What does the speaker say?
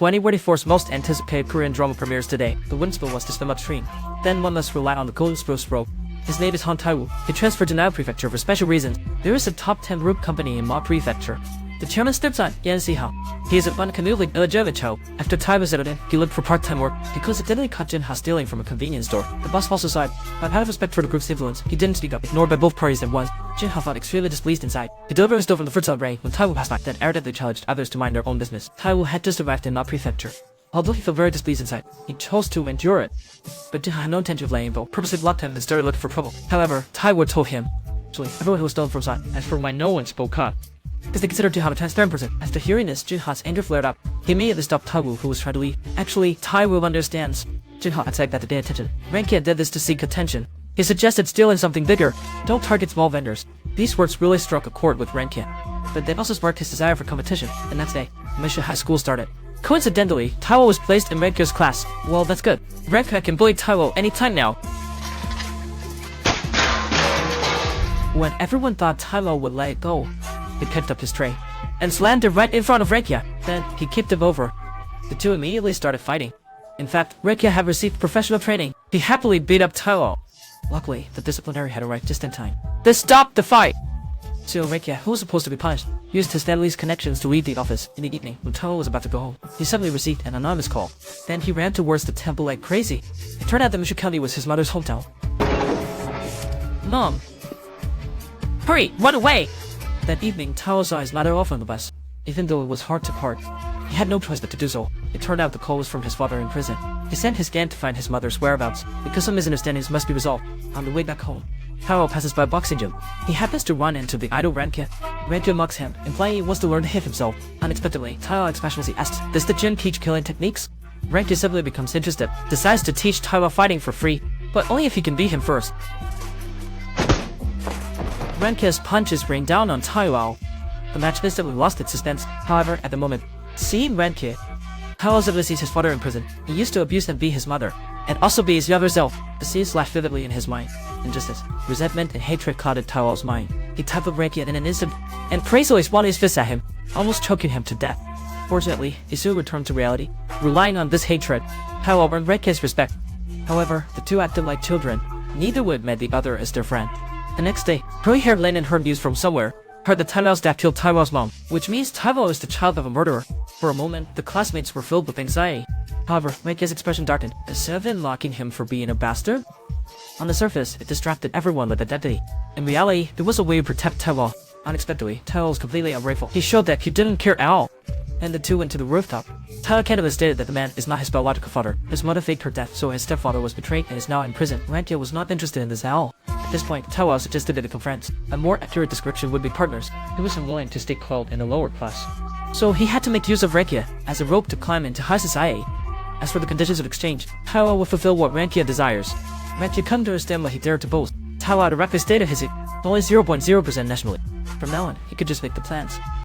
When anybody forced most anticipated Korean drama premieres today, the Winspool was to swim upstream. Then one must rely on the Golden Spruce rope. His name is Han Tai-wu. He transferred to Nao Prefecture for special reasons. There is a top 10 rope company in Ma Prefecture. The chairman's stepson, Yan Si-ha. He is an uncannily illegitimate child. After time was settled in, he looked for part-time work because it didn't caught Jin-ha stealing from a convenience store. The boss also sighed, but out of respect for the group's influence, he didn't speak up, ignored by both parties at once. Jin-ha felt extremely displeased inside. He delivered his dough from the fruit salad when Tai-wu passed by, then arrogantly challenged others to mind their own business. Tai-wu had just arrived in Ma Prefecture. Although he felt very displeased inside, he chose to endure it. But Jin-ha had no intention of letting him go, purposely blocked him and started looking for trouble. However, Tai-wu told him, actually, everyone who was stolen from sight. As for why no one spoke up, because they considered Jin-ha a transparent person. After hearing this, Jin-ha's anger flared up. He immediately stopped Tai-wu, who was trying to leave. Actually, Tai-wu understands. Jin-ha attacked that to gain attention. Rankia did this to seek attention. He suggested stealing something bigger. Don't target small vendors. These words really struck a chord with Rankia. But they also sparked his desire for competition. The next day, Mission High School started. Coincidentally, Tai-wu was placed in Rankia's class. Well, that's good. Rankia can bully Tai-wu anytime now. When everyone thought Tai-wu would let it go, he picked up his tray and slammed it right in front of Rankia. Then he kicked him over. The two immediately started fighting. In fact, Rankia had received professional training. He happily beat up Tai-wu. Luckily, the disciplinary had arrived just in time. This stopped the fight! So Rankia, who was supposed to be punished, used his family's connections to leave the office. In the evening, when Tai-wu was about to go home, he suddenly received an anonymous call. Then he ran towards the temple like crazy. It turned out that Mission County was his mother's hometown. Mom! Hurry! Run away! That evening, Tai-wu saw his mother off on the bus. Even though it was hard to part, he had no choice but to do so. It turned out the call was from his father in prison. He sent his gang to find his mother's whereabouts, because some misunderstandings must be resolved. On the way back home, Tai-wu passes by a boxing gym. He happens to run into the idol Rankia. Rankia mocks him, implying he wants to learn to hit himself. Unexpectedly, Tai-wu expressionlessly asks, does the gym teach killing techniques? Rankia suddenly becomes interested, decides to teach Tai-wu fighting for free, but only if he can beat him first. Rankia's punches rained down on Tai-wu. The match instantly lost its suspense. However, at the moment, seeing Rankia, Tai-wu suddenly sees his father in prison. He used to abuse and be his mother, and also be his younger self. The scene flashed vividly in his mind. Injustice, resentment, and hatred clouded Tai-wu's mind. He typed up Rankia in an instant, and crazily swung his fist at him, almost choking him to death. Fortunately, he soon returned to reality. Relying on this hatred, Tai-wu earned Rankia's respect. However, the two acted like children. Neither would admit the other as their friend. The next day, curly-haired Lennon heard news from somewhere, heard that Tai-wu's dad killed Tai-wu's mom, which means Tai-wu is the child of a murderer. For a moment, the classmates were filled with anxiety. However, Rankia's expression darkened, instead of mocking him for being a bastard. On the surface, it distracted everyone with identity. In reality, there was a way to protect Tai-wu. Unexpectedly, Tai-wu was completely ungrateful. He showed that he didn't care at all. And the two went to the rooftop. Tai-wu candidly stated that the man is not his biological father. His mother faked her death, so his stepfather was betrayed and is now in prison. Rankia was not interested in this at all. At this point, Tai-wu suggested they become friends. A more accurate description would be partners. He was unwilling to stay coiled in the lower class. So he had to make use of Rankia as a rope to climb into high society. As for the conditions of exchange, Tai-wu would fulfill what Rankia desires. Rankia couldn't understand what he dared to boast. Tai-wu directly stated his only 0.0% nationally. From now on, he could just make the plans.